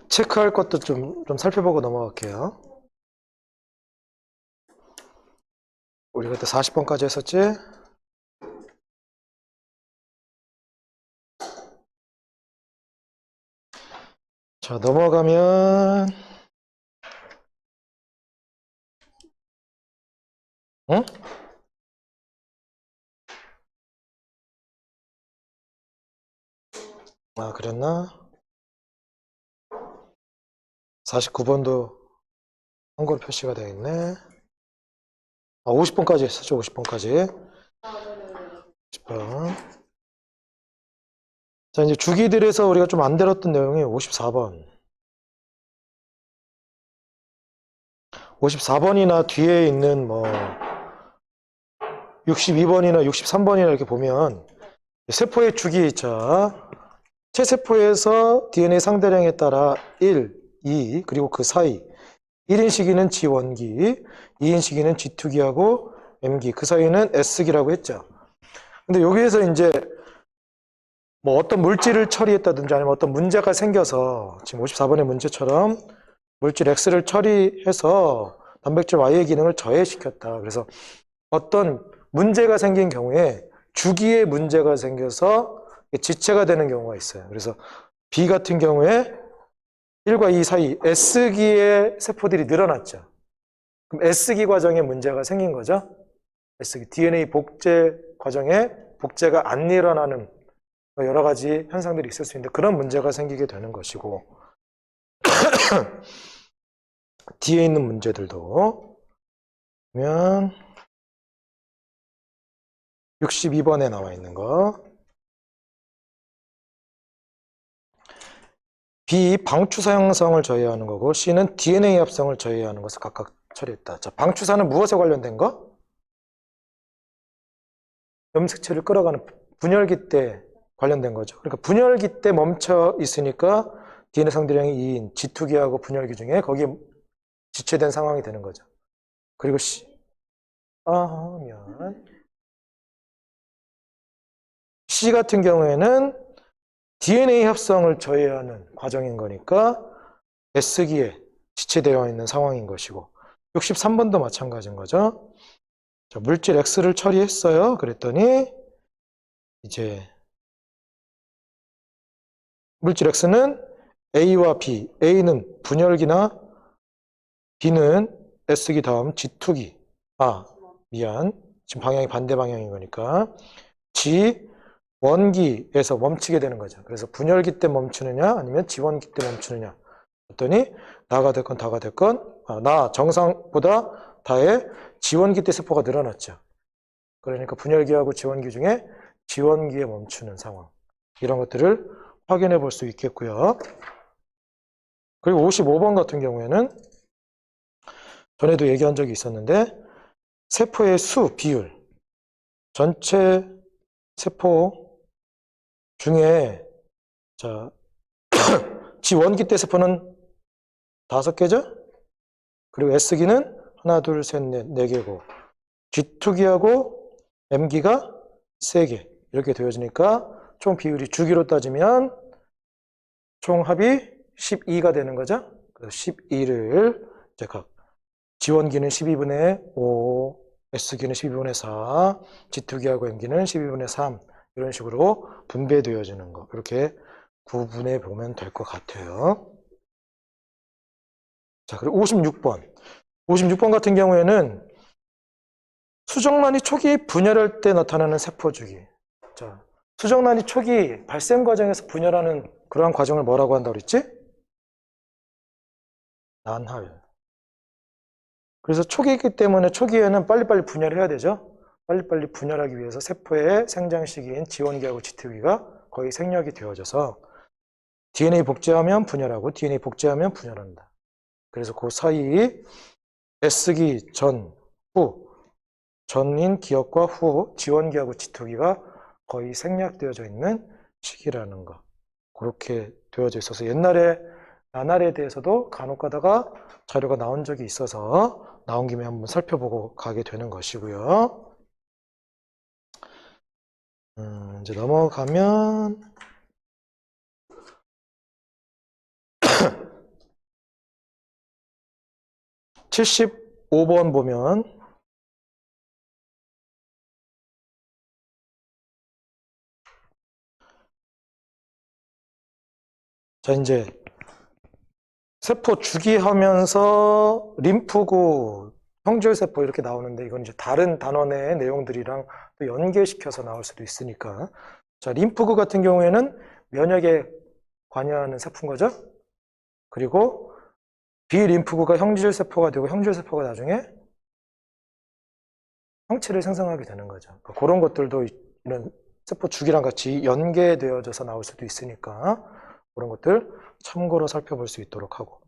체크할 것도 좀 살펴보고 넘어갈게요. 우리 그때 40번까지 했었지? 자, 넘어가면, 응? 아, 그랬나? 49번도 한글 표시가 되어 있네. 아, 50번까지 했었죠, 50번까지. 50번. 자, 이제 주기들에서 우리가 좀 안 다뤘던 내용이 54번. 54번이나 뒤에 있는 62번이나 63번이나 이렇게 보면 세포의 주기, 자, 체세포에서 DNA 상대량에 따라 1, 2, 그리고 그 사이 1인 시기는 G원기, 2인 시기는 G2기하고 M기, 그 사이는 S기라고 했죠. 근데 여기에서 이제 어떤 물질을 처리했다든지 아니면 어떤 문제가 생겨서 지금 54번의 문제처럼 물질 X를 처리해서 단백질 Y의 기능을 저해시켰다. 그래서 어떤 문제가 생긴 경우에 주기에 문제가 생겨서 지체가 되는 경우가 있어요. 그래서 B 같은 경우에 1과 2 사이 S기의 세포들이 늘어났죠. 그럼 S기 과정에 문제가 생긴 거죠. S기 DNA 복제 과정에 복제가 안 일어나는 여러 가지 현상들이 있을 수 있는데 그런 문제가 생기게 되는 것이고 뒤에 있는 문제들도 보면 62번에 나와 있는 거 B. 방추사 형성을 저해하는 거고 C는 DNA 합성을 저해하는 것을 각각 처리했다. 자, 방추사는 무엇에 관련된 거? 염색체를 끌어가는 분열기 때 관련된 거죠. 그러니까 분열기 때 멈춰 있으니까 DNA 상대량이 2인 G2기하고 분열기 중에 거기에 지체된 상황이 되는 거죠. 그리고 C 같은 경우에는 DNA 합성을 저해하는 과정인 거니까 S기에 지체되어 있는 상황인 것이고 63번도 마찬가지인 거죠. 자, 물질 X를 처리했어요. 그랬더니 이제 물질 X는 A와 B, A는 분열기나 B는 S기 다음 G2기. 미안. 지금 방향이 반대 방향인 거니까 G1기에서 멈추게 되는 거죠. 그래서 분열기 때 멈추느냐 아니면 G1기 때 멈추느냐. 그랬더니 나가 됐건 다가 됐건 나 정상보다 다의 G1기 때 세포가 늘어났죠. 그러니까 분열기하고 G1기 중에 G1기에 멈추는 상황. 이런 것들을 확인해 볼 수 있겠고요. 그리고 55번 같은 경우에는 전에도 얘기한 적이 있었는데 세포의 수, 비율, 전체 세포 중에 자 G1기 때 세포는 5개죠? 그리고 S기는 하나, 둘, 셋, 넷, 4개고 G2기하고 M기가 3개 이렇게 되어지니까 총 비율이 주기로 따지면 총 합이 12가 되는 거죠. 그래서 12를 이제 각 G1기는 12분의 5, S기는 12분의 4, G2기하고 M기는 12분의 3 이런 식으로 분배되어지는 거 이렇게 구분해 보면 될 것 같아요. 자, 그리고 56번. 56번 같은 경우에는 수정란이 초기 분열할 때 나타나는 세포 주기. 자, 수정란이 초기 발생 과정에서 분열하는 그러한 과정을 뭐라고 한다고 그랬지? 난할. 그래서 초기이기 때문에 초기에는 빨리빨리 분열해야 되죠. 빨리빨리 분열하기 위해서 세포의 생장 시기인 G1기하고 G2기가 거의 생략이 되어져서 DNA 복제하면 분열하고 DNA 복제하면 분열한다. 그래서 그 사이 S기 전, 후, 전인 기억과 후 G1기하고 G2기가 거의 생략되어져 있는 시기라는 거. 그렇게 되어져 있어서 옛날에 나날에 대해서도 간혹 가다가 자료가 나온 적이 있어서 나온 김에 한번 살펴보고 가게 되는 것이고요. 이제 넘어가면 75번 보면 자, 이제 세포 주기하면서 림프구, 형질세포 이렇게 나오는데 이건 이제 다른 단원의 내용들이랑 또 연계시켜서 나올 수도 있으니까. 자, 림프구 같은 경우에는 면역에 관여하는 세포인 거죠. 그리고 비림프구가 형질세포가 되고 형질세포가 나중에 형체를 생성하게 되는 거죠. 그러니까 그런 것들도 이런 세포 주기랑 같이 연계되어져서 나올 수도 있으니까 그런 것들 참고로 살펴볼 수 있도록 하고.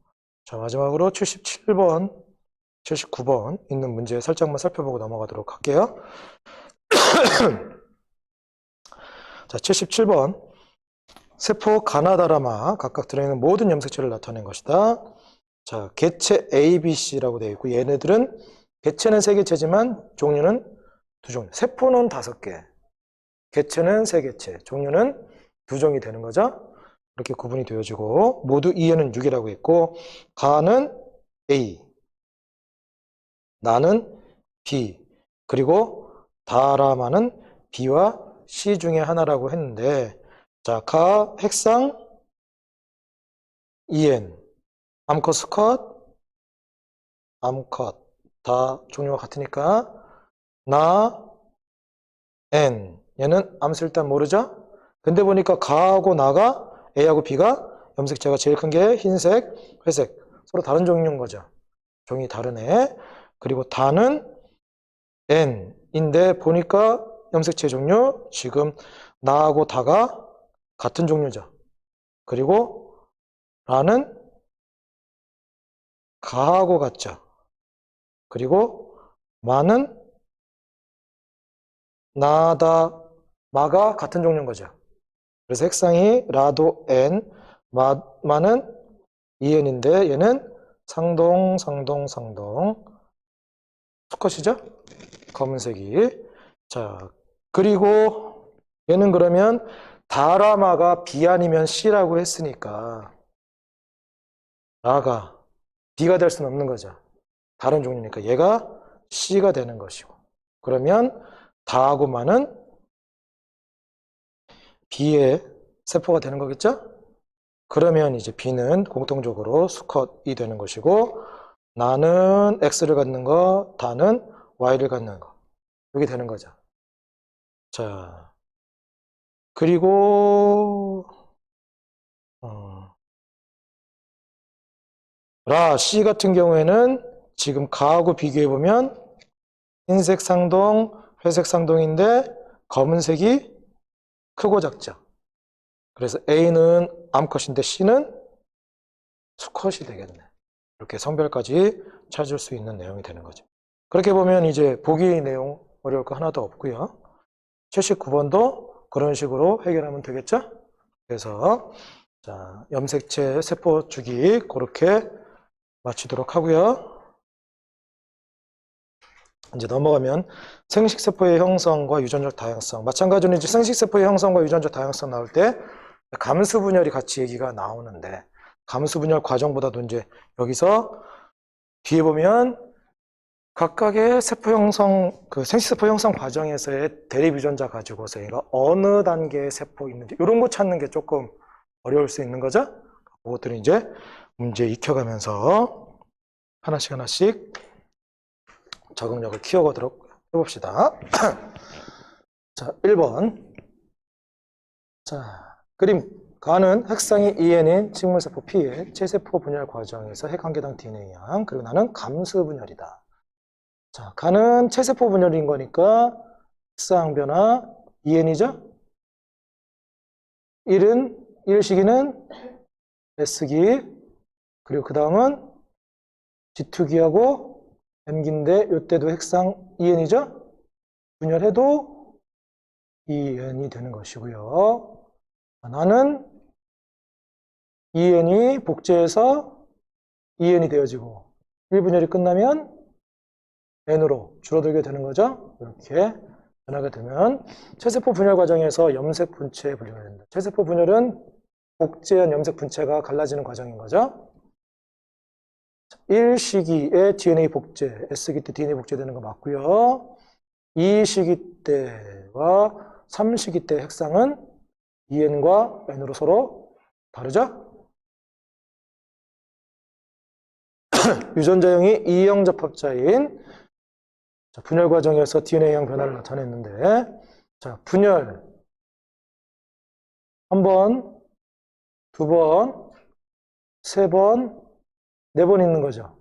자, 마지막으로 77번, 79번 있는 문제 살짝만 살펴보고 넘어가도록 할게요. 자, 77번. 세포 가나다라마 각각 들어있는 모든 염색체를 나타낸 것이다. 자, 개체 A, B, C라고 되어 있고 얘네들은 개체는 3개체지만 종류는 2종류. 세포는 5개, 개체는 3개체, 종류는 2종이 되는 거죠. 이렇게 구분이 되어지고 모두 E에는 6이라고 했고 가는 A, 나는 B, 그리고 다라마는 B와 C 중에 하나라고 했는데 자, 가, 핵상, EN, 암컷, 수컷, 암컷 다 종류가 같으니까 나, N 얘는 암수 일단 모르죠? 근데 보니까 가하고 나가 A하고 B가 염색체가 제일 큰 게 흰색, 회색 서로 다른 종류인 거죠. 종이 다르네. 그리고 다는 N인데 보니까 염색체 종류 지금 나하고 다가 같은 종류죠. 그리고 라는 가하고 같죠. 그리고 마는 나다, 마가 같은 종류인 거죠. 그래서 핵상이 라도 N, 마는 EN인데 얘는 상동, 상동, 상동. 수컷이죠? 검은색이. 자, 그리고 얘는 그러면 다라마가 B 아니면 C라고 했으니까 라가 B가 될 수는 없는 거죠. 다른 종류니까 얘가 C가 되는 것이고. 그러면 다하고 마는 B의 세포가 되는 거겠죠? 그러면 이제 B는 공통적으로 수컷이 되는 것이고 나는 X를 갖는 거, 다는 Y를 갖는 거. 이게 되는 거죠. 자, 그리고 라, C 같은 경우에는 지금 가하고 비교해보면 흰색 상동, 회색 상동인데 검은색이 크고 작죠. 그래서 A는 암컷인데 C는 수컷이 되겠네. 이렇게 성별까지 찾을 수 있는 내용이 되는 거죠. 그렇게 보면 이제 보기 내용 어려울 거 하나도 없고요. 79번도 그런 식으로 해결하면 되겠죠? 그래서 자, 염색체 세포 주기 그렇게 마치도록 하고요. 이제 넘어가면 생식세포의 형성과 유전적 다양성. 마찬가지로 이제 생식세포의 형성과 유전적 다양성 나올 때 감수분열이 같이 얘기가 나오는데 감수분열 과정보다도 이제 여기서 뒤에 보면 각각의 세포 형성, 그 생식세포 형성 과정에서의 대립 유전자 가지고서 얘가 어느 단계의 세포 있는지 이런 거 찾는 게 조금 어려울 수 있는 거죠. 그것들은 이제 문제 익혀가면서 하나씩 하나씩 적응력을 키워가도록 해봅시다. 자, 1번. 자, 그림. 가는 핵상이 EN인 식물세포 P의 체세포 분열 과정에서 핵 한 개당 DNA 양, 그리고 나는 감수 분열이다. 자, 가는 체세포 분열인 거니까 핵상 변화 EN이죠? 1 시기는 S기, 그리고 그 다음은 G2기하고 M기인데 이때도 핵상 EN이죠? 분열해도 EN이 되는 것이고요. 나는 EN이 복제해서 EN이 되어지고 1분열이 끝나면 N으로 줄어들게 되는 거죠. 이렇게 변하게 되면 체세포 분열 과정에서 염색 분체에 분류가 된다. 체세포 분열은 복제한 염색 분체가 갈라지는 과정인 거죠. 1시기에 DNA 복제, S기 때 DNA 복제되는 거 맞고요. 2시기 때와 3시기 때 핵상은 EN과 N으로 서로 다르죠? 유전자형이 E형 접합자인 분열 과정에서 DNA형 변화를 나타냈는데, 자, 분열 한 번, 두 번, 세 번, 네 번 있는 거죠.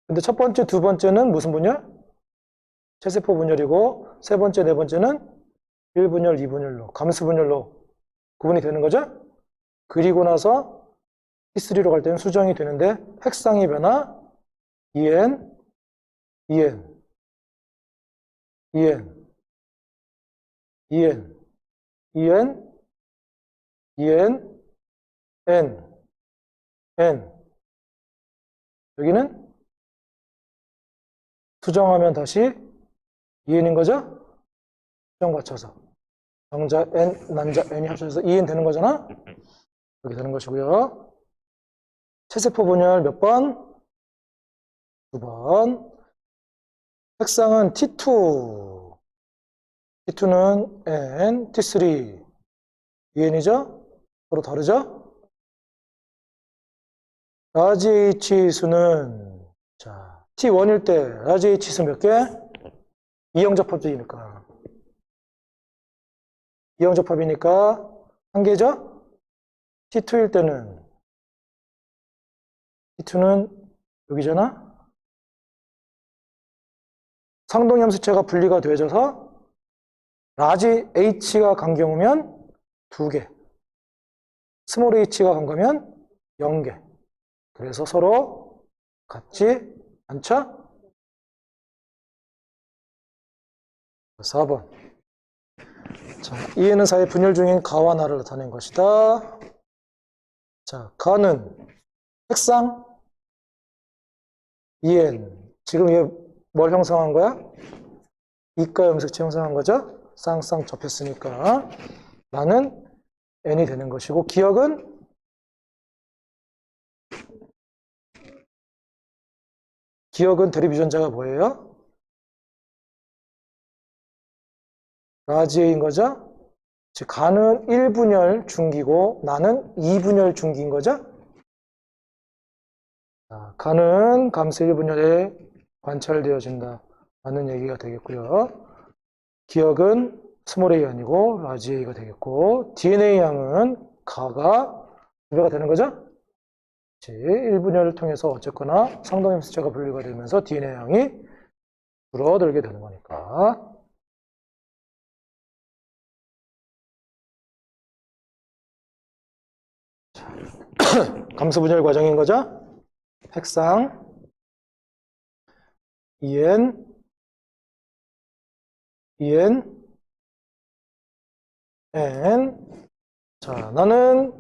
근데 첫 번째, 두 번째는 무슨 분열? 체세포 분열이고, 세 번째, 네 번째는 1분열, 2분열로, 감수 분열로 구분이 되는 거죠? 그리고 나서 T3로 갈 때는 수정이 되는데, 핵상의 변화, EN, EN, EN, EN, EN, EN, N, N. 여기는 수정하면 다시 EN인 거죠? 수정 받쳐서. 정자 N, 난자 N이 합쳐져서 EN 되는 거잖아? 이렇게 되는 것이고요. 체세포 분열 몇 번? 두 번. 핵상은 T2. T2는 N, T3. EN이죠? 서로 다르죠? 라지 H 수는, 자, T1일 때 라지 H 수 몇 개? 이형 접합이니까. 이형 접합이니까 한 개죠? T2일 때는, T2는 여기잖아? 상동염수체가 분리가 되어져서 라지 H가 간 경우면 2개, 스몰 H가 간 거면 0개. 그래서 서로 같지 않죠? 4번. 자, 이에는 사이 분열 중인 가와 나를 나타낸 것이다. 자, 가는 핵상 EN. 지금 얘 뭘 형성한 거야? 이가 염색체 형성한 거죠? 쌍쌍 접했으니까. 나는 N이 되는 것이고, 기억은 대립 유전자가 뭐예요? 라지 A인 거죠? 즉, 가는 1분열 중기고 나는 2분열 중기인 거죠? 자, 가는 감수 1분열에 관찰되어진다 라는 얘기가 되겠고요. 기억은 스몰 a 아니고 라지 A가 되겠고, DNA 양은 가가 2배가 되는 거죠? 1분열을 통해서 어쨌거나 상동염수체가 분리가 되면서 DNA 양이 줄어들게 되는 거니까. 감수 분열 과정인 거죠? 핵상 EN, EN, N. 자, 나는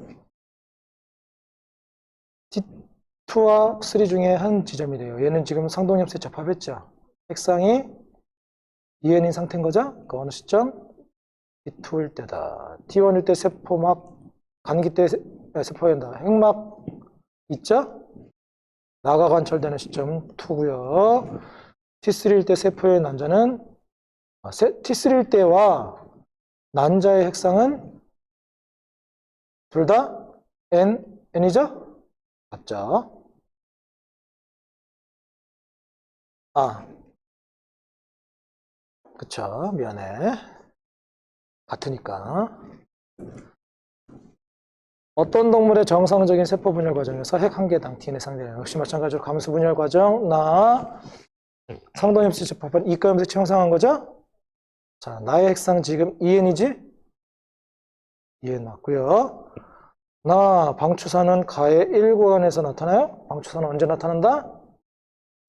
T2와 3 중에 한 지점이 돼요. 얘는 지금 상동염수체 접합했죠? 핵상이 EN인 상태인 거죠? 그 어느 시점? T2일 때다. T1일 때 세포막, 간기 때 세포엔다. 핵막 있죠? 나가 관찰되는 시점 2고요. T3일 때 세포의 난자는, T3일 때와 난자의 핵상은 둘 다 N이죠? 맞죠? 그쵸. 미안해. 같으니까. 어떤 동물의 정상적인 세포 분열 과정에서 핵 한 개당 DNA 상대량 역시 마찬가지로 감수 분열 과정, 나 상동염수체 접합한 이가 염색체 형성한 거죠? 자, 나의 핵상 지금 EN이지? EN 맞고요. 나 방추사는 가의 1구간에서 나타나요? 방추사는 언제 나타난다?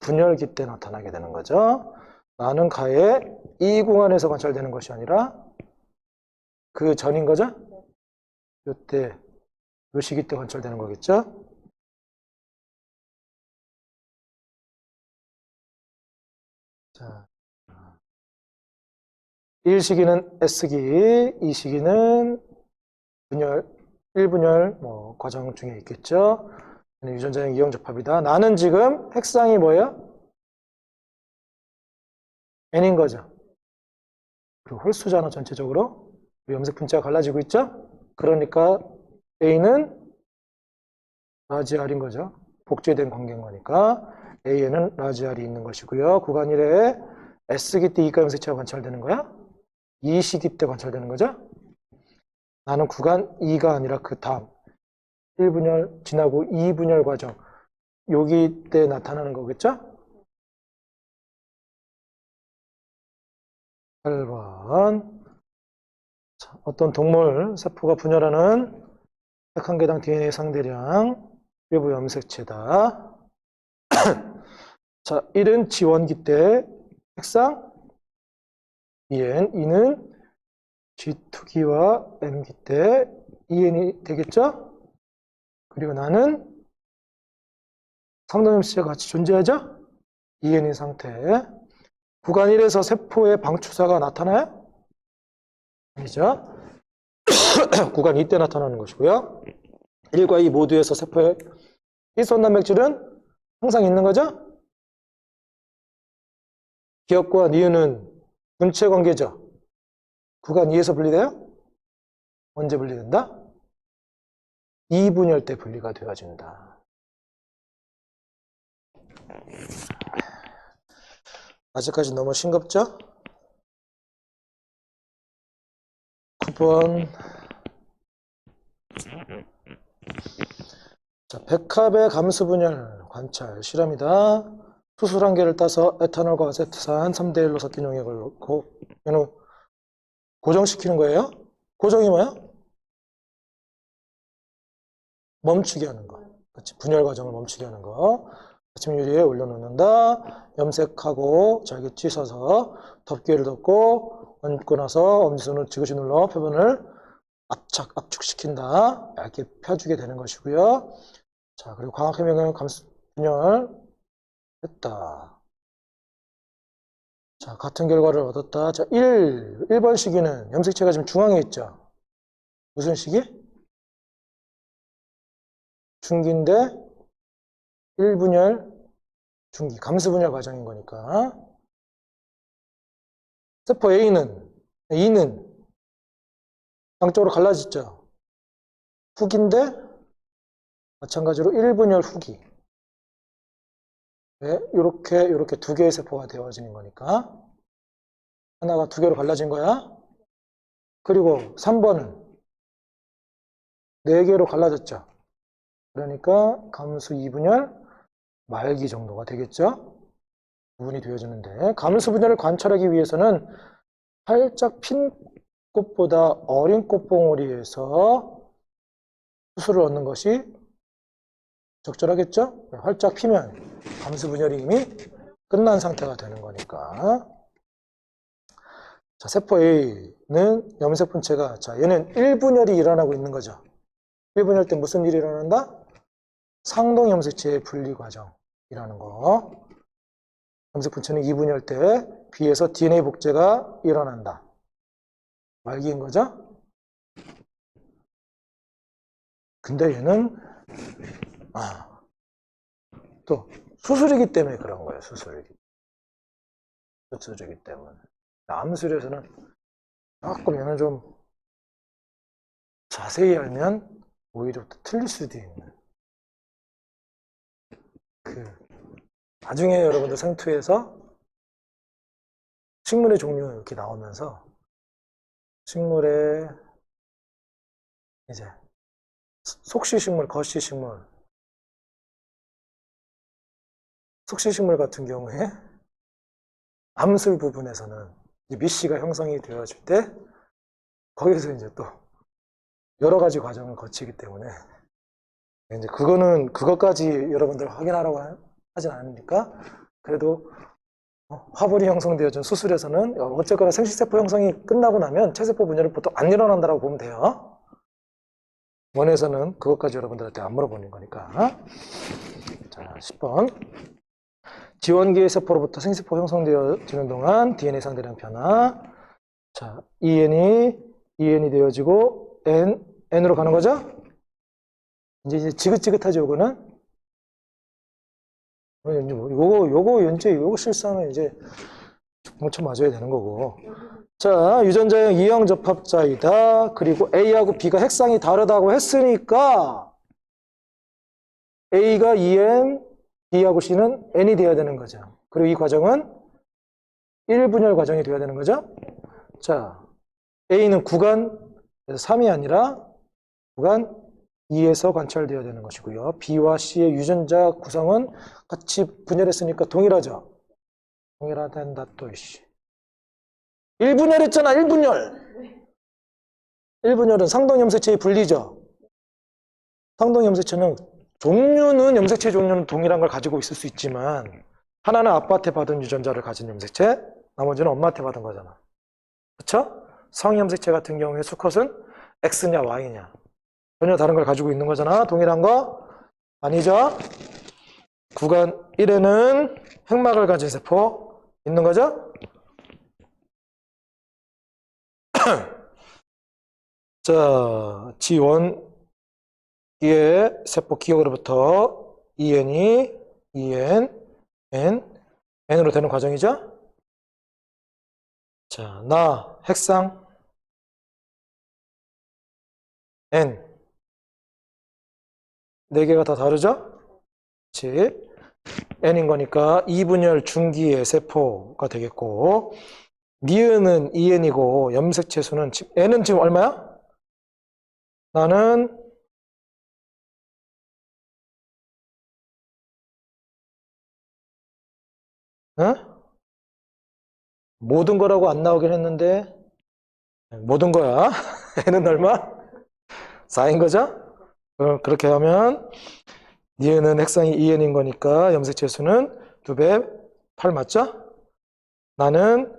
분열기 때 나타나게 되는 거죠. 나는 가의 2구간에서 관찰되는 것이 아니라 그 전인 거죠? 요때, 요 시기 때 관찰되는 거겠죠? 자, 1시기는 S기, 2시기는 분열, 1분열 과정 중에 있겠죠. 유전자형 이형 접합이다. 나는 지금 핵상이 뭐예요? N인 거죠. 그리고 홀수잖아, 전체적으로. 염색 분자가 갈라지고 있죠? 그러니까 A는 라지 R인 거죠. 복제된 관계인 거니까 A에는 라지 R이 있는 것이고요. 구간 1에 S기 때 이가 염색체가 관찰되는 거야? 2시기 때 관찰되는 거죠? 나는 구간 2가 아니라 그 다음 1분열 지나고 2분열 과정 여기 때 나타나는 거겠죠? 8번 자, 어떤 동물 세포가 분열하는 약 한 개당 DNA 상대량 외부 염색체다. 자, 1은 지원기 때 핵상 2는 G2기와 M기 때 EN이 되겠죠? 그리고 나는 상동 염색체가 같이 존재하죠? EN인 상태. 구간 1에서 세포의 방추사가 나타나요? 아니죠? 구간 2때 나타나는 것이고요. 1과 2 모두에서 세포의 일선 단백질은 항상 있는 거죠? 기억과 니은은 분체 관계죠? 구간 2에서 분리돼요? 언제 분리된다? 2분열 때 분리가 되어진다. 아직까지 너무 싱겁죠? 9번 자, 백합의 감수 분열 관찰 실험이다. 수술 한 개를 따서 에탄올과 아세트산 3대1로 섞인 용액을 넣고 얘는 고정시키는 거예요. 고정이 뭐야? 멈추게 하는 거. 그렇지? 분열 과정을 멈추게 하는 거. 아침 유리에 올려놓는다. 염색하고 잘게 씻어서 덮개를 덮고 얹고 나서 엄지손을 지그시 눌러 표면을 압축시킨다. 얇게 펴주게 되는 것이고요. 자, 그리고 광학해명은 감수 분열 했다. 자, 같은 결과를 얻었다. 자, 1번 시기는 염색체가 지금 중앙에 있죠. 무슨 시기? 중기인데 1분열 중기, 감수분열 과정인 거니까. 세포 A는, E는 양쪽으로 갈라졌죠. 후기인데 마찬가지로 1분열 후기. 네, 이렇게 두 개의 세포가 되어지는 거니까. 하나가 두 개로 갈라진 거야. 그리고 3번은 4개로 갈라졌죠. 그러니까 감수 2분열 말기 정도가 되겠죠. 부분이 되어지는데 감수 분열을 관찰하기 위해서는 활짝 핀 꽃보다 어린 꽃봉오리에서 수술을 얻는 것이 적절하겠죠. 활짝 피면 감수 분열이 이미 끝난 상태가 되는 거니까. 자, 세포 A는 염색 분체가 자, 얘는 1분열이 일어나고 있는 거죠. 1분열 때 무슨 일이 일어난다? 상동 염색체의 분리 과정이라는 거. 염색 분체는 2분열 때 B에서 DNA 복제가 일어난다. 말기인 거죠? 근데 얘는 또 수술이기 때문에 그런 거예요. 수술이기 때문에. 암술에서는 조금 얘는 좀 자세히 알면 오히려 또 틀릴 수도 있는 나중에 여러분들 생투에서 식물의 종류 이렇게 나오면서 식물의 이제 속시식물, 거시식물, 속시식물 같은 경우에 암술 부분에서는 미씨가 형성이 되어질 때 거기서 이제 또 여러 가지 과정을 거치기 때문에 이제 그것까지 여러분들 확인하라고 하진 않으니까 그래도 화분이 형성되어진 수술에서는 어쨌거나 생식세포 형성이 끝나고 나면 체세포 분열은 보통 안 일어난다고 보면 돼요. 원에서는 그것까지 여러분들한테 안 물어보는 거니까. 자, 10번. 지원기의 세포로부터 생세포 형성되어지는 동안 DNA 상대량 변화. 자, EN이 되어지고 N으로 가는 거죠? 이제 지긋지긋하죠, 요거는. 요거 실수하면 이제 뭉쳐 맞아야 되는 거고. 자, 유전자형 이형 접합자이다. 그리고 A하고 B가 핵상이 다르다고 했으니까 A가 EN, B하고 C는 N이 돼야 되는 거죠. 그리고 이 과정은 1분열 과정이 돼야 되는 거죠. 자, A는 구간 3이 아니라 구간 2에서 관찰되어야 되는 것이고요. B와 C의 유전자 구성은 같이 분열했으니까 동일하죠. 동일하단다 또 이씨. 1분열 했잖아. 1분열. 1분열은 상동염색체의 분리죠. 상동염색체는 염색체 종류는 동일한 걸 가지고 있을 수 있지만 하나는 아빠한테 받은 유전자를 가진 염색체, 나머지는 엄마한테 받은 거잖아. 그렇죠? 성염색체 같은 경우에 수컷은 X냐 Y냐 전혀 다른 걸 가지고 있는 거잖아. 동일한 거 아니죠? 구간 1에는 핵막을 가진 세포 있는 거죠? 자, G1 의 세포 기억으로부터 EN이 N으로 되는 과정이죠? 자, 나 핵상 N 4개가 다 다르죠? 그치? N인 거니까 2분열 중기의 세포가 되겠고 니은은 EN이고 염색체 수는 N은 지금 얼마야? 나는 모든 거라고 안 나오긴 했는데 모든 거야. N은 얼마? 4인 거죠? 그렇게 하면 니은은 핵상이 EN인 거니까 염색체 수는 2배 8 맞죠? 나는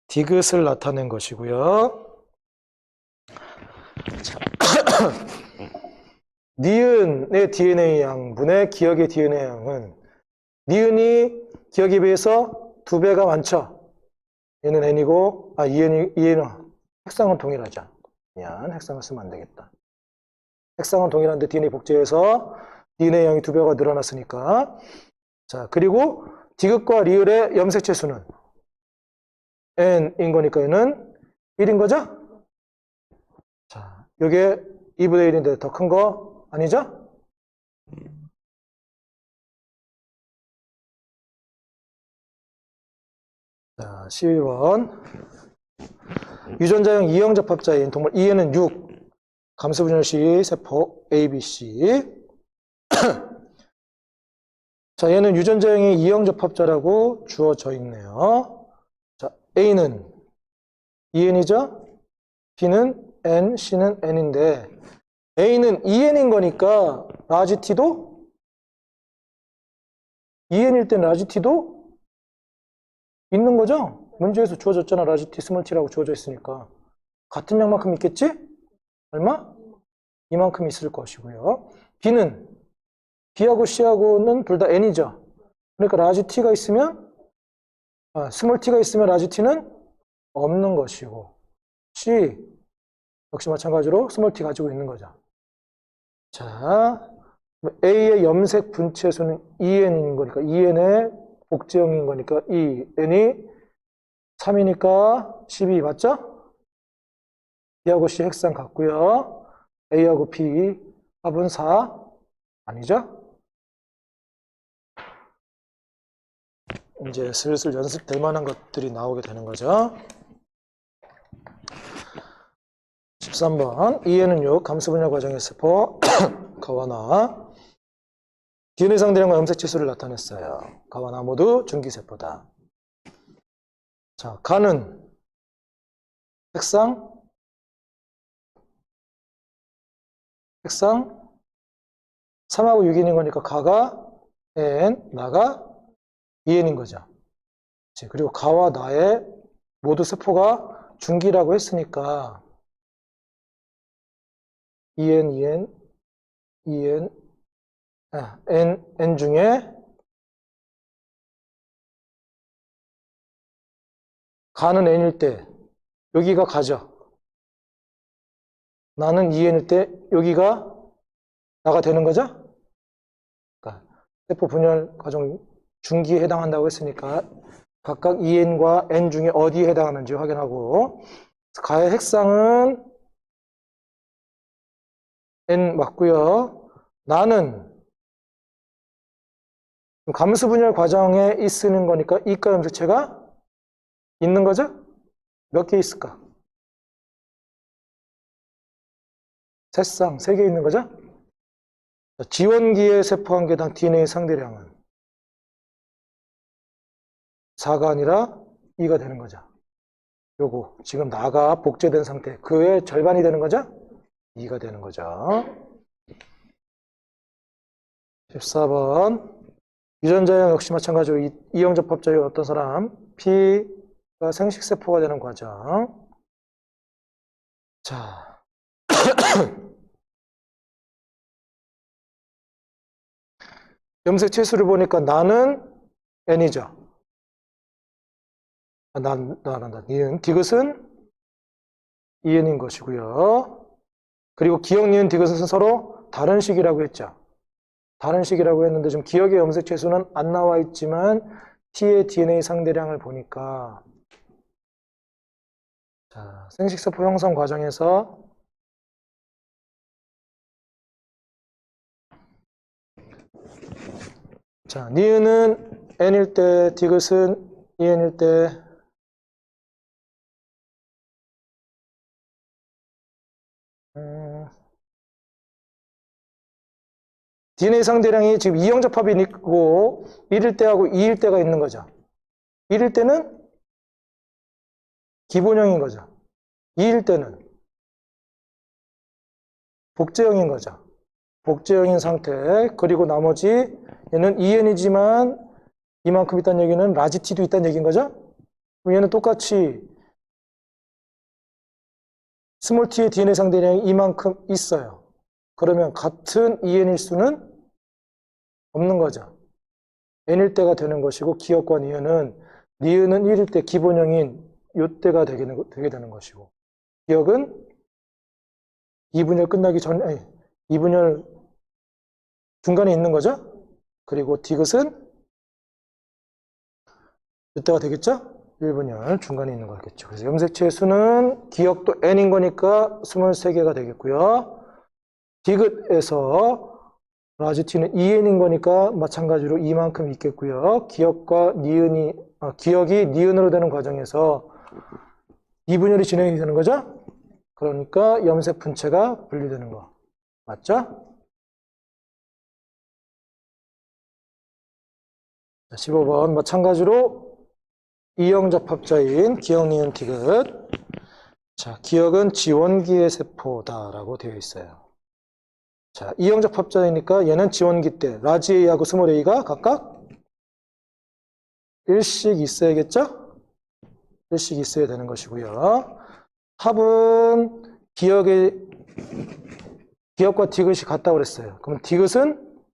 디귿을 나타낸 것이고요. 니은의 DNA 양분의 기억의 DNA 양은 니은이 기억에 비해서 2배가 많죠? 얘는 N이고, EN은 핵상은 동일하죠. 미안, 핵상을 쓰면 안 되겠다. 핵상은 동일한데 DNA 복제해서 DNA 양이 2배가 늘어났으니까. 자, 그리고 디귿과 리을의 염색체 수는 N인 거니까 얘는 1인 거죠? 자, 요게 2분의 1인데 더 큰 거 아니죠? 자, 12번. 유전자형 이형 접합자인 동물 E에는 6, 감수분열 시 세포 ABC. 자, 얘는 유전자형의 이형 접합자라고 주어져 있네요. 자, A는 EN이죠? B는 N, C는 N인데 A는 EN인 거니까 라지 T도 EN일 땐 라지 T도 있는 거죠? 문제에서 주어졌잖아. 라지 T, 스몰 T라고 주어져 있으니까. 같은 양만큼 있겠지? 얼마? 이만큼 있을 것이고요. B는 B하고 C하고는 둘 다 N이죠. 그러니까 라지 T가 있으면 스몰 T가 있으면 라지 T는 없는 것이고 C 역시 마찬가지로 스몰 T 가지고 있는 거죠. 자, A의 염색 분체수는 EN인 거니까 EN의 복제형인 거니까 EN이 3이니까 12 맞죠? B하고 C 핵상 같고요. A하고 B 합은 4 아니죠? 이제 슬슬 연습될 만한 것들이 나오게 되는 거죠. 13번 EN은 6 감수분열 과정의 세포 가와나 DNA 상대량과 염색체 수를 나타냈어요. 가와나 모두 중기세포다. 자, 가는 핵상 3하고 6인인 거니까 가가 N, 나가 EN인 거죠. 그리고 가와 나의 모두 세포가 중기라고 했으니까 N 중에 가는 N일 때 여기가 가죠. 나는 EN일 때 여기가 나가 되는 거죠. 그러니까 세포 분열 과정 중기에 해당한다고 했으니까 각각 EN과 N 중에 어디에 해당하는지 확인하고, 가의 핵상은 N 맞고요. 나는 감수 분열 과정에 있는 거니까 이가 염색체가 있는 거죠? 몇 개 있을까? 세 쌍, 3개 있는 거죠? 지원기의 세포 한 개당 DNA 상대량은 4가 아니라 2가 되는 거죠. 요거 지금 나가 복제된 상태, 그의 절반이 되는 거죠? 2가 되는 거죠. 14번 유전자형 역시 마찬가지로 이형접합자의 어떤 사람 P가 생식세포가 되는 과정. 자 염색 채수를 보니까 나는 N이죠. 니은 디귿은 EN인 것이고요. 그리고 기억, 니은, 디귿은 서로 다른 식이라고 했죠. 다른 식이라고 했는데 지금 기억의 염색 채수는 안 나와 있지만 T의 DNA 상대량을 보니까 자, 생식세포 형성 과정에서 자, 니은은 N일 때 디귿은 EN일 때 DNA 상대량이 지금 이형접합이 있고 1일 때하고 2일 때가 있는 거죠. 1일 때는 기본형인 거죠. 2일 때는 복제형인 거죠. 복제형인 상태. 그리고 나머지 얘는 EN이지만 이만큼 있다는 얘기는 라지 T도 있다는 얘기인 거죠. 그럼 얘는 똑같이 스몰 t의 DNA 상대량이 이만큼 있어요. 그러면 같은 EN일 수는 없는 거죠. N일 때가 되는 것이고 기억과 니은은 1일 때 기본형인 요때가 되게 되는 것이고 기억은 2분열 끝나기 전, 아니 2분열 중간에 있는 거죠. 그리고 디귿은 요때가 되겠죠. 1분열 중간에 있는 거겠죠. 그래서 염색체의 수는 기억도 N인 거니까 23개가 되겠고요. 디귿에서 라지 T는 EN인 거니까 마찬가지로 이만큼 있겠고요. 기억과 니은이, 기억이 니은으로 되는 과정에서 2분열이 진행이 되는 거죠. 그러니까 염색 분체가 분리되는 거. 맞죠? 15번 마찬가지로 이형접합자인 기억, 니은, 디귿. 자, 기억은 지원기의 세포다라고 되어 있어요. 자, 이형접합자이니까 얘는 지원기 때 라지 A하고 스몰 a가 각각 1씩 있어야겠죠? 1씩 있어야 되는 것이고요. 합은 기억과 디귿이 같다고 그랬어요. 그럼 디귿은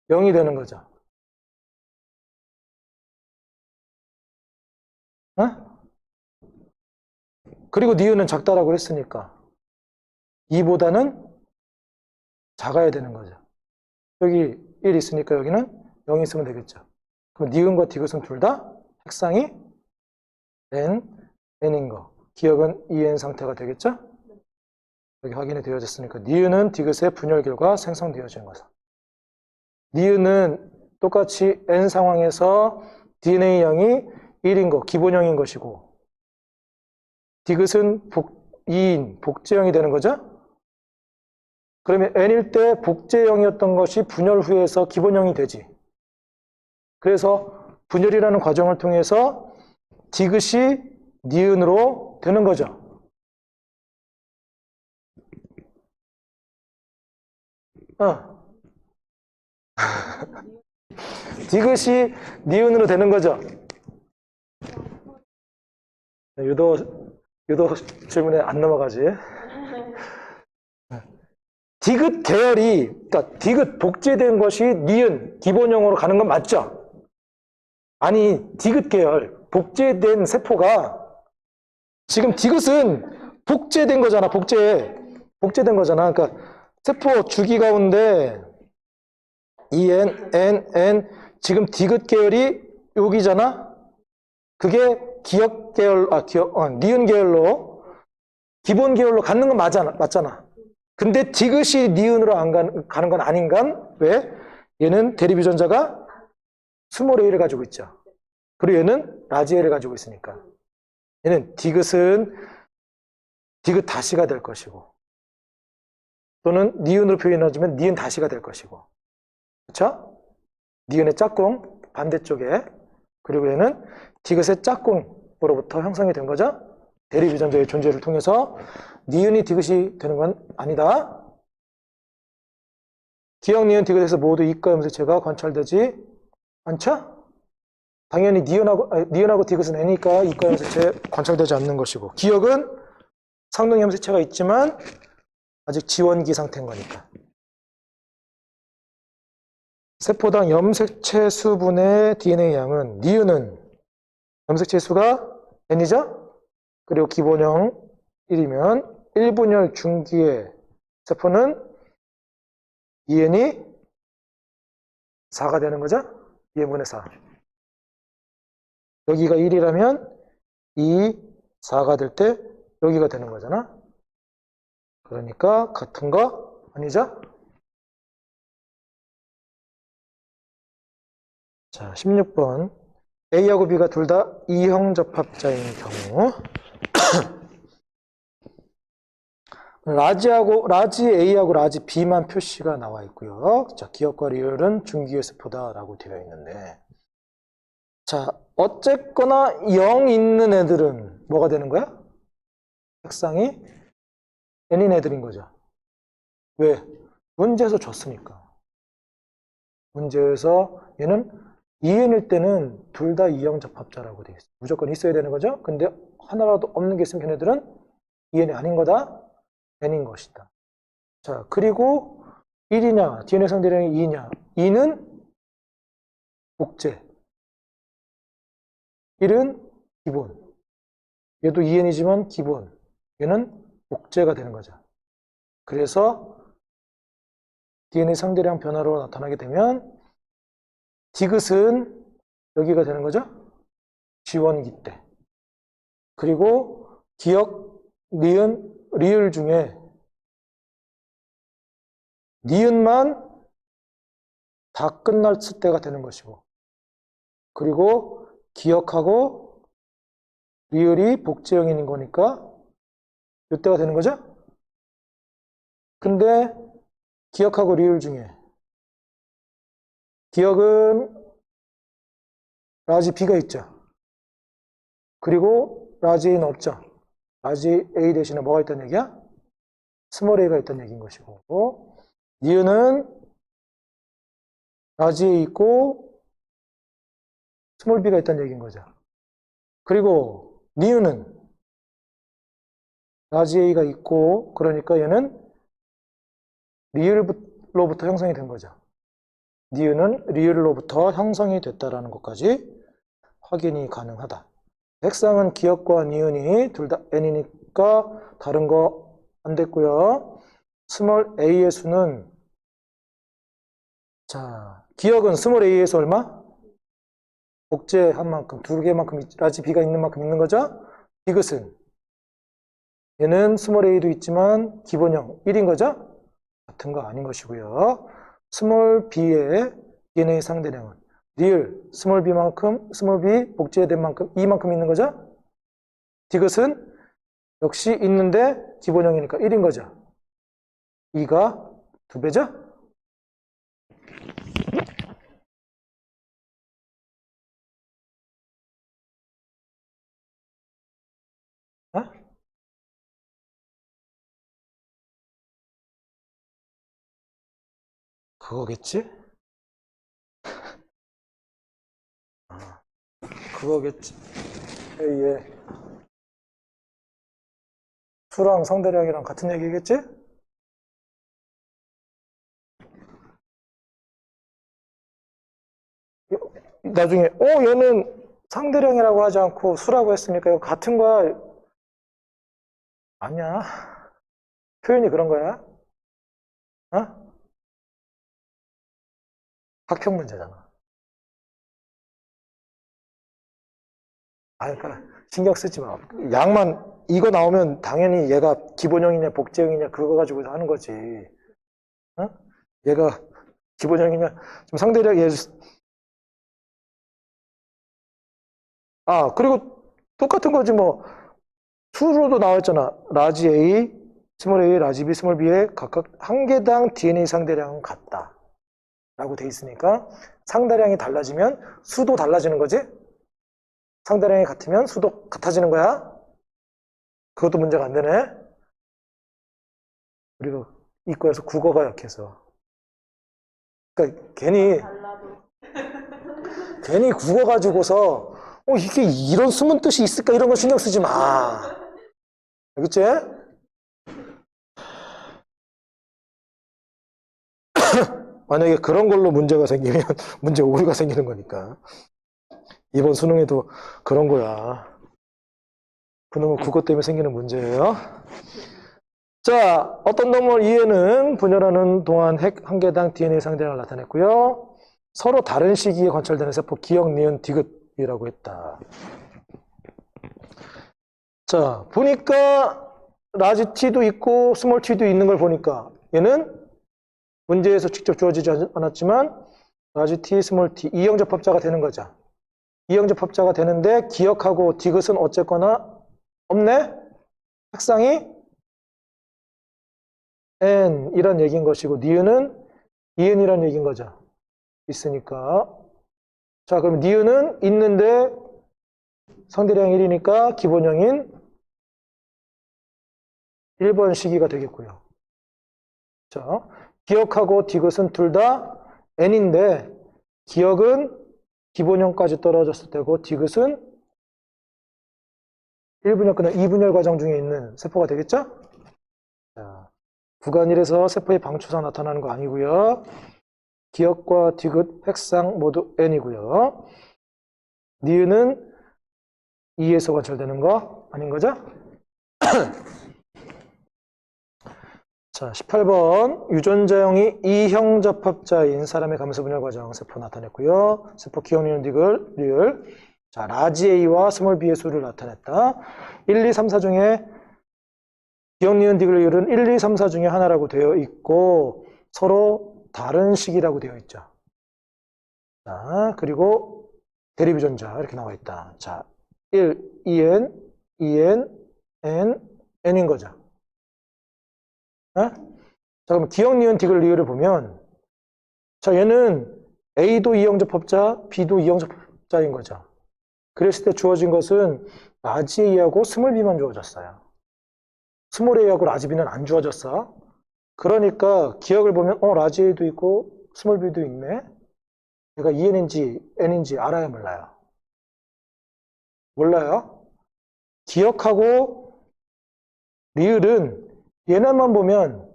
0이 되는 거죠. 어? 그리고 니은은 작다라고 했으니까 2보다는 작아야 되는 거죠. 여기 1 있으니까 여기는 0 있으면 되겠죠. 그럼 니은과 디귿은 둘 다 핵상이 N인 거. 기억은 EN 상태가 되겠죠? 여기 확인이 되어졌으니까 니은은 디귿의 분열 결과 생성되어진 거죠. 니은은 똑같이 N 상황에서 DNA형이 1인 거, 기본형인 것이고 디귿은 2인, 복제형이 되는 거죠? 그러면 N일 때 복제형이었던 것이 분열 후에서 기본형이 되지. 그래서 분열이라는 과정을 통해서 디귿이 니은으로 되는 거죠. 디귿이 니은으로 되는 거죠. 유도 질문에 안 넘어가지. 디귿 계열이, 그러니까 디귿 복제된 것이 니은, 기본형으로 가는 건 맞죠? 아니, 디귿 계열, 복제된 세포가 지금 디귿은 복제된 거잖아, 복제된 거잖아. 그러니까 세포 주기 가운데 EN, N, N. 지금 디귿 계열이 여기잖아? 그게 기억 계열, 니은 계열로, 기본 계열로 갖는 건 맞잖아. 근데 디귿이 니은으로 안 가는 건 아닌간? 왜? 얘는 대립 유전자가 스몰 a를 가지고 있죠. 그리고 얘는 라지 a를 가지고 있으니까. 얘는 디귿은 디귿 다시가 될 것이고, 또는 니은으로 표현해주면 니은 다시가 될 것이고. 그쵸? 니은의 짝꿍, 반대쪽에. 그리고 얘는 디귿의 짝꿍으로부터 형성이 된 거죠. 대립 유전자의 존재를 통해서 니은이 디귿이 되는 건 아니다. 기억, 니은, 디귿에서 모두 이과 염색체가 관찰되지 않죠? 당연히 니은하고 디귿은 N이니까 이과 염색체 관찰되지 않는 것이고, 기억은 상동 염색체가 있지만 아직 지원기 상태인 거니까. 세포당 염색체 수분의 DNA 양은, 니은은 염색체 수가 N이죠? 그리고 기본형 1이면 1분열 중기의 세포는 EN이 4가 되는 거죠? 2n분의 4. 여기가 1이라면 2, 4가 될 때 여기가 되는 거잖아. 그러니까 같은 거 아니죠? 자, 16번. A하고 B가 둘 다 E형 접합자인 경우 라지 A하고 라지 B만 표시가 나와 있고요. 자, 기억과 리을은 중기의 세포다라고 되어 있는데, 자, 어쨌거나 0 있는 애들은 뭐가 되는 거야? 색상이 N인 애들인 거죠. 왜? 문제에서 줬으니까. 문제에서 얘는 2N일 때는 둘 다 E형 접합자라고 되어 있어요. 무조건 있어야 되는 거죠. 근데 하나라도 없는 게 있으면 걔네들은 2N이 아닌 거다. N인 것이다. 자, 그리고 1이냐, DNA 상대량이 2냐. 2는 복제. 1은 기본. 얘도 2N이지만 기본. 얘는 복제가 되는 거죠. 그래서 DNA 상대량 변화로 나타나게 되면 디귿은 여기가 되는 거죠. 지원기 때. 그리고 기억, 니은, 리을 중에 니은만 다 끝났을 때가 되는 것이고, 그리고 기억하고 리을이 복제형인 거니까 이때가 되는 거죠. 근데 기억하고 리을 중에 기억은 라지 B가 있죠. 그리고 라지 A는 없죠. 라지 A 대신에 뭐가 있다는 얘기야? 스몰 a가 있다는 얘기인 것이고, 니은은 라지 A 있고 스몰 b가 있다는 얘기인 거죠. 그리고 니은은 라지 A가 있고, 그러니까 얘는 리을로부터 형성이 된 거죠. 니은은 리을로부터 형성이 됐다라는 것까지 확인이 가능하다. 색상은 기억과 니은이 둘 다 n이니까 다른 거 안 됐고요. 스몰 a의 수는, 자, 기억은 스몰 a에서 얼마? 복제한 만큼, 두 개만큼 라지 b가 있는 만큼 있는 거죠. 디귿은 얘는 스몰 a도 있지만 기본형 1인 거죠. 같은 거 아닌 것이고요. 스몰 b의 DNA 상대량은 리을 스몰 b만큼, 스몰 b 복제된 만큼 2만큼 있는 거죠. 디귿은 역시 있는데 기본형이니까 1인 거죠. 2가 2배죠. 어? 그거겠지? 그거겠지. 예. 수랑 상대량이랑 같은 얘기겠지? 나중에 얘는 상대량이라고 하지 않고 수라고 했으니까 이거 같은 거야. 아니야. 표현이 그런 거야. 어? 학평 문제잖아. 그러니까 신경 쓰지 마. 양만 이거 나오면 당연히 얘가 기본형이냐 복제형이냐 그거 가지고 하는 거지. 어? 얘가 기본형이냐 좀 상대력 얘. 그리고 똑같은 거지 뭐. 수로도 나왔잖아. 라지 A, 스몰 A, 라지 B, 스몰 B의 각각 한 개당 DNA 상대량은 같다. 라고 돼 있으니까 상대량이 달라지면 수도 달라지는 거지? 상대량이 같으면 수도 같아지는 거야? 그것도 문제가 안 되네? 그리고 이과에서 국어가 약해서. 그러니까 괜히 국어 가지고서 이게 이런 숨은 뜻이 있을까 이런 거 신경 쓰지 마. 알겠지? 만약에 그런 걸로 문제가 생기면 문제 오류가 생기는 거니까. 이번 수능에도 그런 거야. 그놈은 국어 때문에 생기는 문제예요. 자, 어떤 놈을 이해는 분열하는 동안 핵 한 개당 DNA 상대량을 나타냈고요. 서로 다른 시기에 관찰되는 세포 기억, 니은, 디귿이라고 했다. 자, 보니까 라지 T도 있고 스몰 T도 있는 걸 보니까 얘는 문제에서 직접 주어지지 않았지만 라지 T, 스몰 T 이형접합자가 되는 거죠. 이형접합자가 되는데 기억하고 디귿은 어쨌거나 없네? 색상이 N 이란 얘기인 것이고 니은은 EN이란 얘기인 거죠. 있으니까. 자, 그럼 니은은 있는데 상대량 1이니까 기본형인 1번 시기가 되겠고요. 자, 기억하고 디귿은 둘 다 N인데 기억은 기본형까지 떨어졌을 때고 디귿은 1분열 끝난 2분열 과정 중에 있는 세포가 되겠죠? 자, 구간 1에서 세포의 방추사 나타나는 거 아니고요. 기억과 디귿, 핵상 모두 N이고요. 니은은 2에서 관찰되는 거 아닌 거죠? 자, 18번 유전자형이 E형 접합자인 사람의 감소분열 과정 세포 나타냈고요. 세포 기억, 니은, 디귿, 리을. 자, 라지 A와 스몰 B의 수를 나타냈다. 1, 2, 3, 4 중에 기억, 니은, 디귿, 리을은 1, 2, 3, 4 중에 하나라고 되어 있고 서로 다른 식이라고 되어 있죠. 자, 그리고 대립 유전자 이렇게 나와 있다. 자, 1, EN, EN, N, N인 거죠. 자, 그럼 기억, 니은, 디귿, 리을을 보면 자, 얘는 A도 이형접합자, B도 이형접합자인 거죠. 그랬을 때 주어진 것은 라지 A하고 스몰 B만 주어졌어요. 스몰 A하고 라지 B는 안 주어졌어. 그러니까 기억을 보면 라지 A도 있고 스몰 B도 있네. 얘가 EN인지 N인지 알아야 몰라요. 몰라요? 기억하고 리을은 얘네만 보면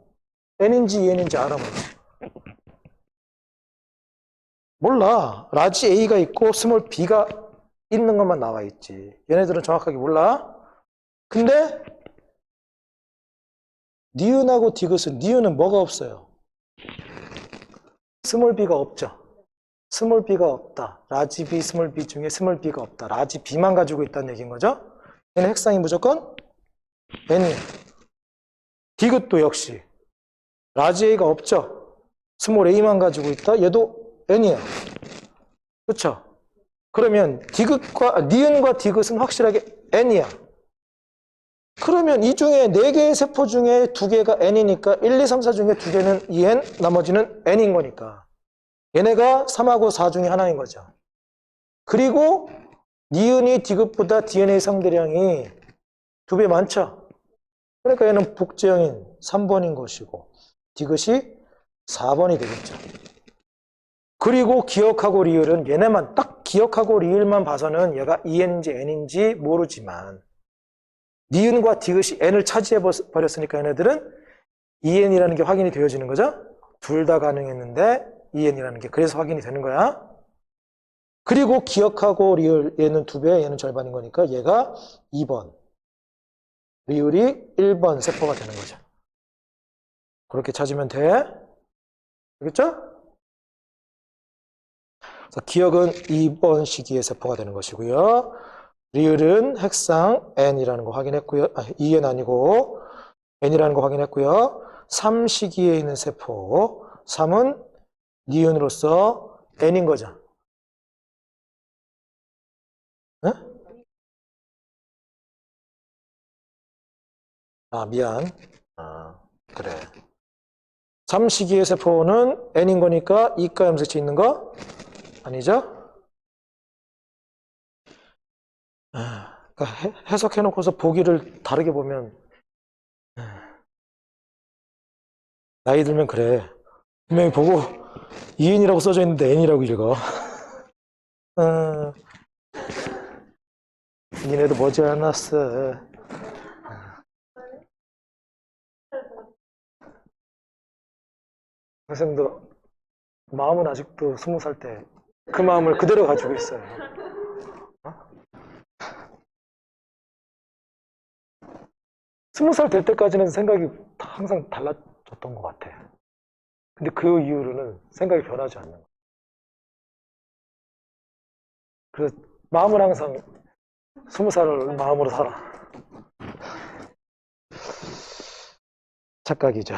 N인지 EN인지 알아 몰라. 라지 A가 있고 스몰 B가 있는 것만 나와 있지. 얘네들은 정확하게 몰라. 근데 니은하고 디귿은 니은은 뭐가 없어요? 스몰 B가 없죠. 스몰 B가 없다. 라지 B, 스몰 B 중에 스몰 B가 없다. 라지 B만 가지고 있다는 얘기인 거죠. 얘는 핵상이 무조건 N이에요. 디귿도 역시 라지 A가 없죠. 스몰 A만 가지고 있다. 얘도 N이에요. 그렇죠? 그러면 니은과 디귿은 확실하게 N이야. 그러면 이 중에 4개의 세포 중에 2개가 N이니까 1, 2, 3, 4 중에 2개는 EN, 나머지는 N인 거니까 얘네가 3하고 4 중에 하나인 거죠. 그리고 니은이 디귿보다 DNA 상대량이 2배 많죠. 그러니까 얘는 복제형인 3번인 것이고 디귿이 4번이 되겠죠. 그리고 기억하고 리을은 얘네만 딱 기억하고 리을만 봐서는 얘가 EN인지 N인지 모르지만 니은과 디귿이 N을 차지해 버렸으니까 얘네들은 EN이라는 게 확인이 되어지는 거죠. 둘 다 가능했는데 EN이라는 게 그래서 확인이 되는 거야. 그리고 기억하고 리을 얘는 2배 얘는 절반인 거니까 얘가 2번 리을이 1번 세포가 되는 거죠. 그렇게 찾으면 돼. 알겠죠? 그래서 기억은 2번 시기의 세포가 되는 것이고요. 리을은 핵상 n이라는 거 확인했고요. 2n 아니고 n이라는 거 확인했고요. 3시기에 있는 세포, 3은 니은으로서 n인 거죠. 네? 미안. 그래. 3시기의 세포는 n인 거니까 이가 염색체 있는 거 아니죠? 그러니까 해석해놓고서 보기를 다르게 보면 나이 들면 그래. 분명히 보고 2n이라고 써져 있는데 n이라고 읽어. 니네도 머지않았어. 선생님도 마음은 아직도 20살 때 그 마음을 그대로 가지고 있어요. 20살 될 때까지는 생각이 항상 달라졌던 것 같아. 근데 그 이후로는 생각이 변하지 않는 거야. 그래서 마음은 항상 20살을 마음으로 살아. 착각이죠.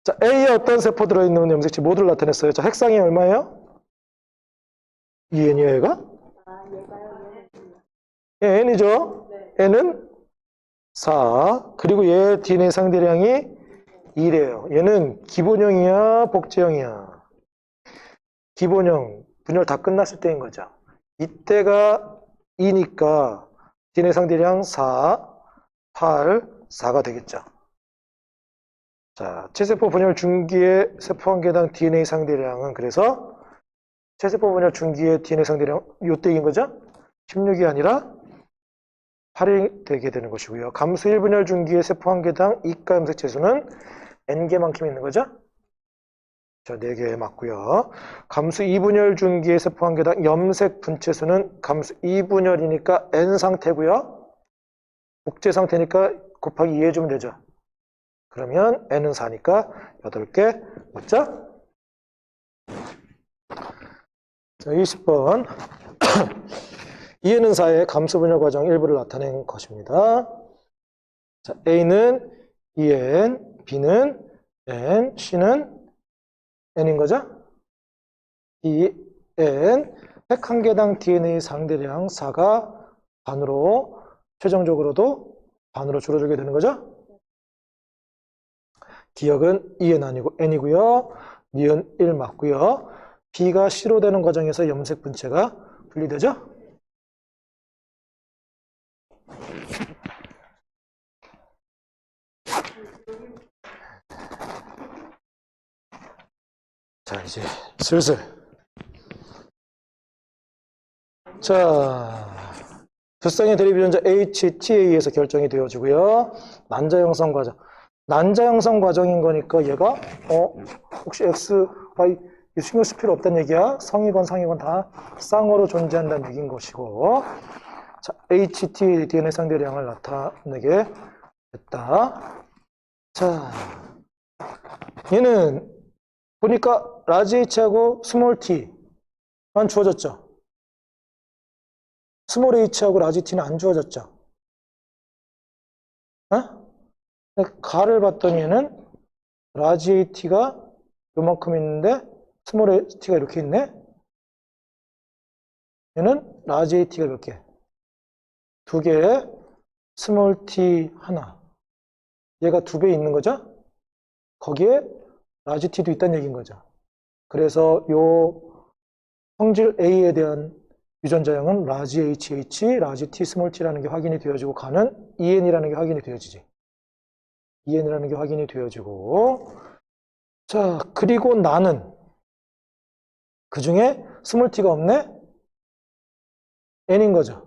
자, A에 어떤 세포 들어있는 염색체 모두를 나타냈어요. 자, 핵상이 얼마예요? 2n이요, 얘가? 얘 n이죠? n은 4. 그리고 얘 DNA 상대량이 2래요. 얘는 기본형이야, 복제형이야? 기본형, 분열 다 끝났을 때인 거죠. 이때가 2니까 DNA 상대량 4, 8, 4가 되겠죠. 자, 체세포 분열 중기의 세포 한 개당 DNA 상대량은 그래서 체세포 분열 중기의 DNA 상대량 요때 인 거죠? 16이 아니라 8이 되게 되는 것이고요. 감수 1분열 중기의 세포 한 개당 이가 염색체 수는 n개만큼 있는 거죠? 자, 4개 맞고요. 감수 2분열 중기의 세포 한 개당 염색 분체 수는 감수 2분열이니까 n 상태고요. 복제 상태니까 곱하기 2 해주면 되죠. 그러면 n은 4니까 8개 맞죠? 자, 20번. 2는 4의 감수 분열 과정 일부를 나타낸 것입니다. 자, A는 2n, B는 n, C는 n인 거죠? 2n, 핵 한 개당 DNA 상대량 4가 반으로, 최종적으로도 반으로 줄어들게 되는 거죠? 기억은 2n 아니고 n이고요. 니은 1 맞고요. B가 C로 되는 과정에서 염색 분체가 분리되죠? 자, 이제 슬슬. 자, 두쌍의 대립유전자 HTA에서 결정이 되어지고요. 난자 형성 과정. 난자 형성 과정인 거니까 얘가 혹시 X, Y 신경 쓸 필요 없다는 얘기야. 성이건 상이건 다 쌍으로 존재한다는 얘기인 것이고. 자, HT DNA 상대량을 나타내게 됐다. 자, 얘는 보니까 라지 H하고 스몰 T만 주어졌죠. 스몰 H하고 라지 T는 안 주어졌죠. 가를 봤더니 얘는 라지 H가 요만큼 있는데 스몰 H가 이렇게 있네. 얘는 라지 H가 몇 개? 2개에 스몰 T 하나. 얘가 2배 있는 거죠? 거기에 라지 T도 있다는 얘기인 거죠. 그래서 요 성질 A에 대한 유전자형은 라지 HH, 라지 T, 스몰 T라는 게 확인이 되어지고 가는 EN이라는 게 확인이 되어지지. EN이라는 게 확인이 되어지고 자, 그리고 나는 그 중에 스몰 T가 없네? N인 거죠.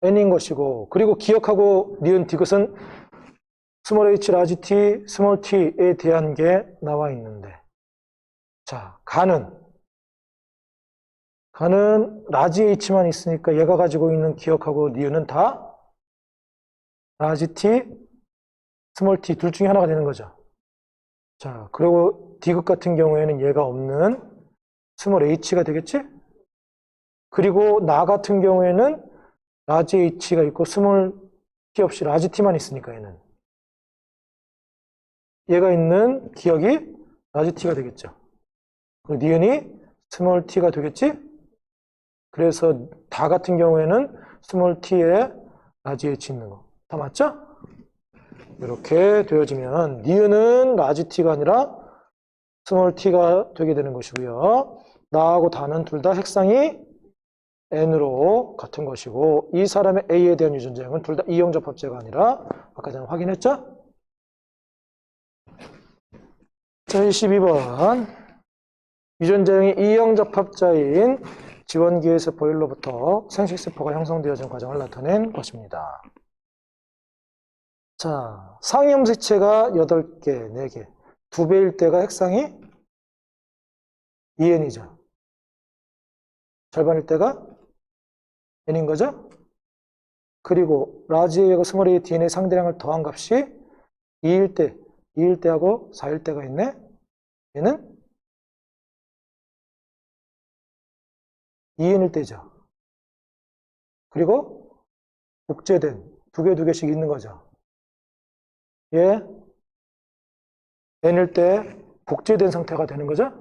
N인 것이고 그리고 기억하고 니은 디귿은 스몰 H, 라지 T, 스몰 T에 대한 게 나와 있는데 자, 가는 라지 H만 있으니까 얘가 가지고 있는 기억하고 니은은 다 라지 T, 스몰 T 둘 중에 하나가 되는 거죠. 자, 그리고 디귿 같은 경우에는 얘가 없는 스몰 h가 되겠지? 그리고 나 같은 경우에는 라지 h가 있고 스몰 t 없이 라지 t만 있으니까 얘는. 얘가 있는 기억이 라지 t가 되겠죠. 그리고 니은이 스몰 t가 되겠지? 그래서 다 같은 경우에는 스몰 t에 라지 h 있는 거. 다 맞죠? 이렇게 되어지면 니은은 라지 t가 아니라 스몰 t가 되게 되는 것이고요. 나하고 다는 둘 다 핵상이 n으로 같은 것이고 이 사람의 a에 대한 유전자형은 둘 다 이형접합체가 아니라 아까 전에 확인했죠? 자, 22번 유전자형이 이형접합자인 지원기의 세포 1로부터 생식세포가 형성되어진 과정을 나타낸 것입니다. 자, 상염색체가 8개, 4개, 2배일 때가 핵상이 2n이죠. 절반일 때가 n인 거죠. 그리고 라지 A하고 스몰 A DNA 상대량을 더한 값이 2일 때하고 4일 때가 있네. 얘는 2n일 때죠. 그리고 복제된 2개씩 있는 거죠. 얘 n일 때 복제된 상태가 되는 거죠.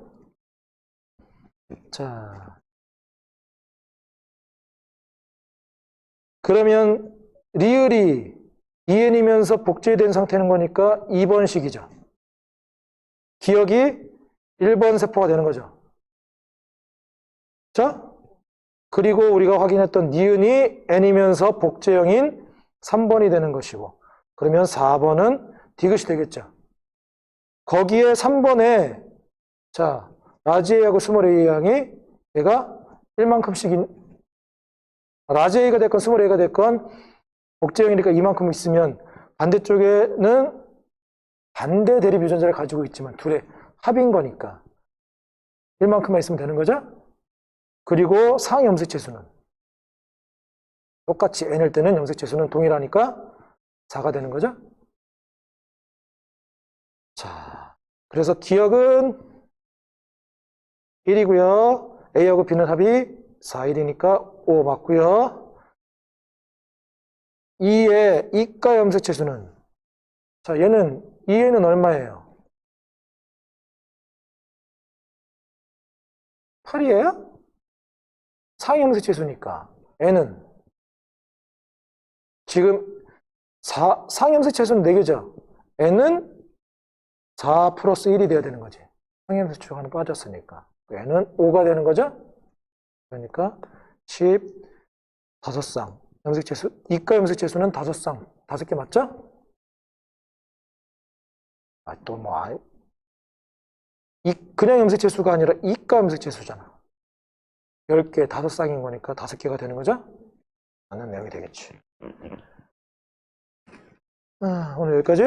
자, 그러면 리을이 2n이면서 복제된 상태는 거니까 2번식이죠. 기억이 1번 세포가 되는 거죠. 자, 그리고 우리가 확인했던 니은이 n이면서 복제형인 3번이 되는 것이고 그러면 4번은 디귿이 되겠죠. 거기에 3번에 자, 라지 A하고 스몰 A 양이 얘가 1만큼씩 라지 A가 됐건 스몰 A가 됐건 복제형이니까 이만큼 있으면 반대쪽에는 반대 대립 유전자를 가지고 있지만 둘의 합인 거니까 1만큼만 있으면 되는 거죠. 그리고 상염색체수는 똑같이 n일 때는 염색체수는 동일하니까 4가 되는 거죠. 자, 그래서 기억은 1이고요. A하고 B는 합이 4, 1이니까 5 맞고요. 2의 이가 염색체수는 자, 얘는 2에는 얼마예요? 8이에요? 상염색체수니까 n은 지금 상염색체수는 4개죠. n은 4 플러스 1이 돼야 되는 거지. 상염색체수가 하나 빠졌으니까 n은 5가 되는 거죠. 그러니까 10, 5쌍 염색체수, 이가 염색체수는 5쌍 5개 맞죠? 또 뭐 그냥 염색체수가 아니라 이가 염색체수잖아. 10개 5쌍인 거니까 5개가 되는 거죠? 라는 내용이 되겠지. 오늘 여기까지.